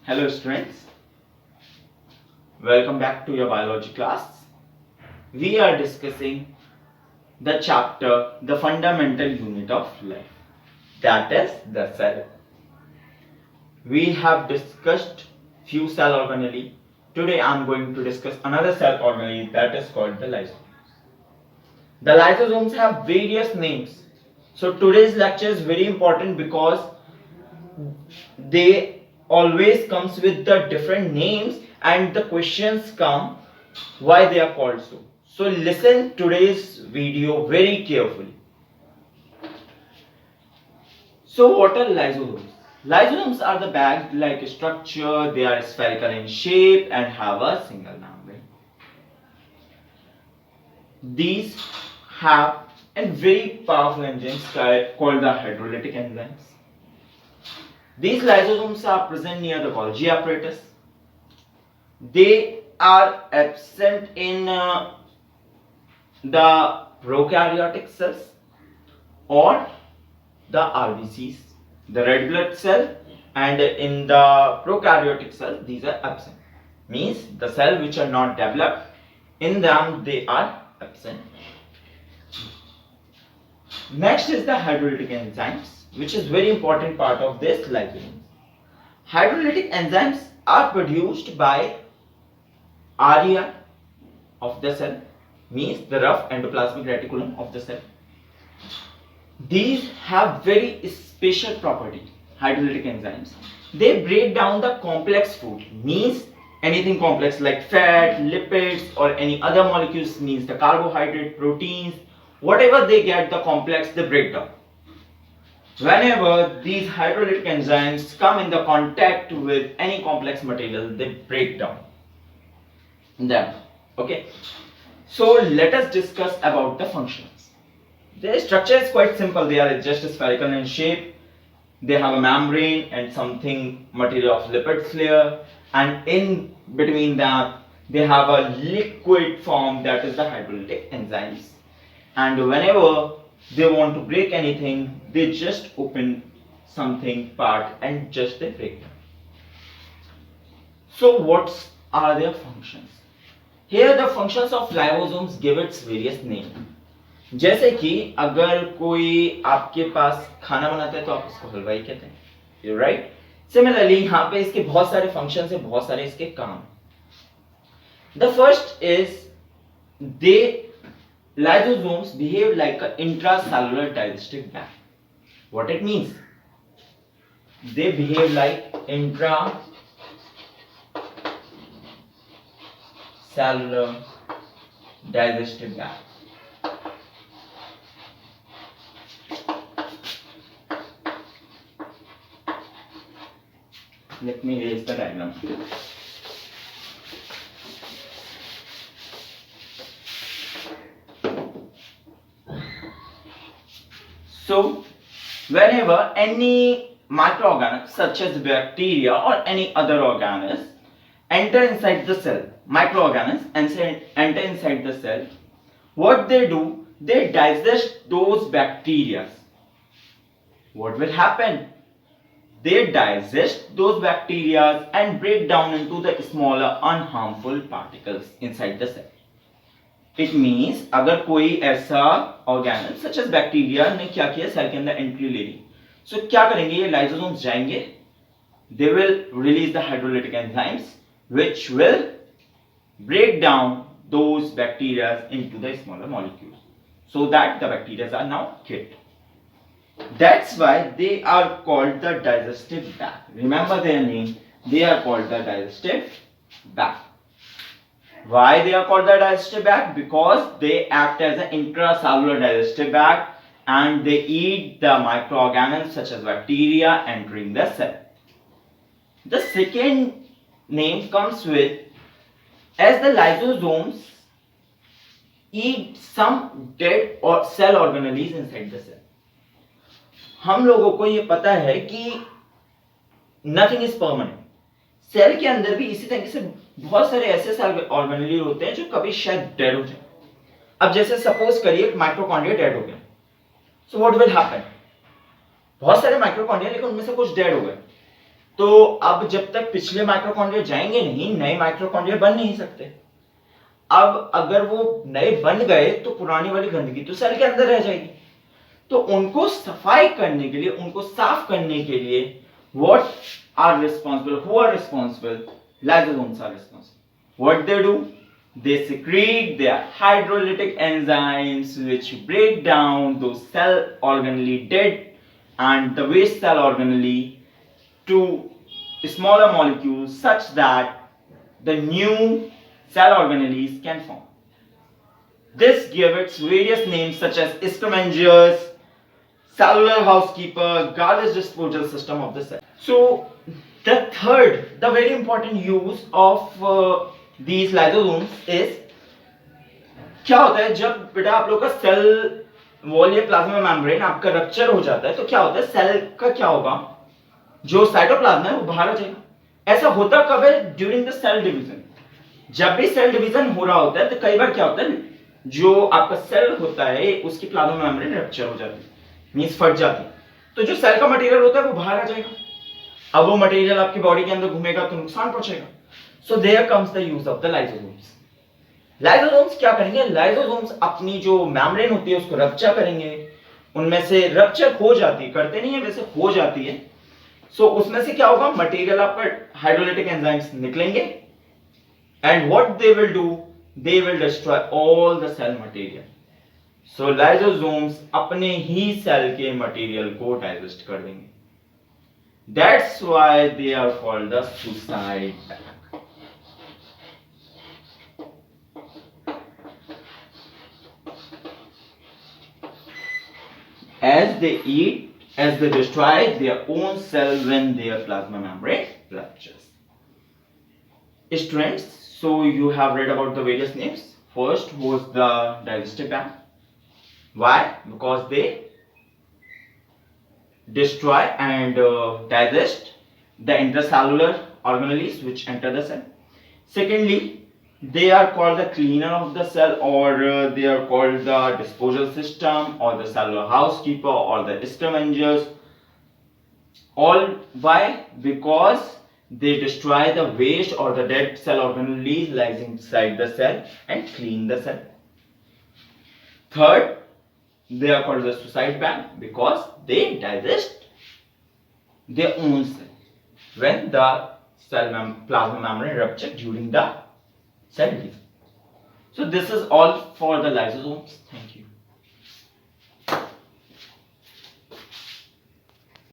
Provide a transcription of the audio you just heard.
Hello students, welcome back to your biology class. We are discussing the chapter, the fundamental unit of life, that is the cell. We have discussed few cell organelles. Today I am going to discuss another cell organelle that is called the lysosomes. The lysosomes have various names. So today's lecture is very important because they always comes with the different names and the questions come why they are called so. So listen today's video very carefully. So what are lysosomes? Lysosomes are the bag-like structure. They are spherical in shape and have a single membrane. These have a very powerful enzymes called the hydrolytic enzymes. These lysosomes are present near the Golgi apparatus. They are absent in the prokaryotic cells or the RBCs, the red blood cell, and in the prokaryotic cell these are absent. Means the cell which are not developed, in them they are absent. Next is the hydrolytic enzymes, which is very important part of this lysosome. Hydrolytic enzymes are produced by RER of the cell, means the rough endoplasmic reticulum of the cell. These have very special property, hydrolytic enzymes. They break down the complex food, means anything complex like fat, lipids or any other molecules, means the carbohydrate, proteins, whatever they get the complex they break down. Whenever these hydrolytic enzymes come in the contact with any complex material, they break down them. Okay, so let us discuss about the functions. Their structure is quite simple. They are just spherical in shape. They have a membrane and something material of lipid layer, and in between them they have a liquid form, that is the hydrolytic enzymes. And whenever they want to break anything, they just open something part and just they break them. So what are their functions? Here the functions of lysosomes give its various name. जैसे कि अगर कोई आपके पास खाना बनाता है तो आप उसको हलवाई कहते हैं, you're right? Similarly यहाँ पे इसके बहुत सारे functions है, बहुत सारे इसके काम. The first is lysosomes behave like an intracellular digestive bag. What it means? They behave like intracellular digestive bag. Let me erase the diagram. So, whenever any microorganism such as bacteria or any other organism enter inside the cell, microorganisms enter inside the cell, what they do, they digest those bacteria. What will happen? They digest those bacteria and break down into the smaller unharmful particles inside the cell. It means अगर कोई ऐसा organelle such as bacteria ने क्या किया, cell के अंदर entry ले ली, सो क्या करेंगे ये लाइसोसोम्स जाएंगे, they will release the hydrolytic enzymes which will break down those bacteria into the smaller molecules so that the bacteria are now killed. That's why they are called the digestive bag. Remember their name, they are called the digestive bag. Why they are called the digestive bag? Because they act as an intracellular digestive bag and they eat the microorganisms such as bacteria entering the cell. The second name comes with, as the lysosomes eat some dead or cell organelles inside the cell. हम लोगों को ये पता है कि nothing is permanent. Cell के अंदर भी इसी तरीके से बहुत सारे ऐसे सेल ऑर्गेनेल होते हैं जो कभी शायद डेड हो जाए. अब जैसे सपोज करिए माइटोकॉन्ड्रिया डेड हो गया, सो व्हाट विल हैपन? बहुत सारे माइटोकॉन्ड्रिया लेकिन उनमें से कुछ डेड हो गए. तो अब जब तक पिछले माइटोकॉन्ड्रिया जाएंगे नहीं, नए माइटोकॉन्ड्रिया बन नहीं सकते। अब अगर वो नए बन गए तो पुरानी वाली गंदगी तो सेल के अंदर रह जाएगी। तो उनको सफाई करने के लिए, उनको साफ करने के लिए what are responsible, who are responsible? Lysosomes are responsible. What they do? They secrete their hydrolytic enzymes which break down those cell organelle dead and the waste cell organelle to smaller molecules such that the new cell organelles can form. This gives its various names such as scavengiers, cellular housekeeper, garbage disposal system of the cell. So the third, the very important use of these lysosomes is, क्या होता है जब बेटा आप लोग का cell wall या plasma membrane आपका रप्चर हो जाता है तो क्या होता है, सेल का क्या होगा, जो साइटोप्लाज्म है वो बाहर आ जाएगा। ऐसा होता कब है? During the cell division. जब भी सेल डिवीजन हो रहा होता है तो कई बार क्या होता है, जो आपका सेल होता है उसकी प्लाज्मा मेम्ब्रेन रप्चर हो जाती है, मींस फट जाती है, तो जो सेल का मटेरियल होता है वो बाहर आ जाएगा। अब वो मटेरियल आपकी बॉडी के अंदर घूमेगा तो नुकसान पहुंचेगा। So there comes the use of the lysosomes. Lysosomes क्या करेंगे? लाइसोसोम्स अपनी जो मेम्ब्रेन होती है उसको रप्चर करेंगे, उनमें से रप्चर हो जाती है, करते नहीं है वैसे, हो जाती है। सो उसमें से क्या होगा, मटेरियल आपका हाइड्रोलाइटिक एंजाइम्स निकलेंगे and what they will do, they will destroy all the cell material. So lysosomes अपने ही सेल के मटेरियल को डाइजेस्ट कर देंगे। That's why they are called the suicide bag. As they eat, as they destroy their own cell when their plasma membrane ruptures. Students, so you have read about the various names. First was the digestive bag. Why? Because they destroy and digest the intracellular organelles which enter the cell. Secondly, they are called the cleaner of the cell, or they are called the disposal system, or the cellular housekeeper, or the scavengers. All why? Because they destroy the waste or the dead cell organelles lies inside the cell and clean the cell. Third, they are called the suicide bag because they digest their own cell when the plasma membrane rupture during the cell division. So this is all for the lysosomes. Thank you.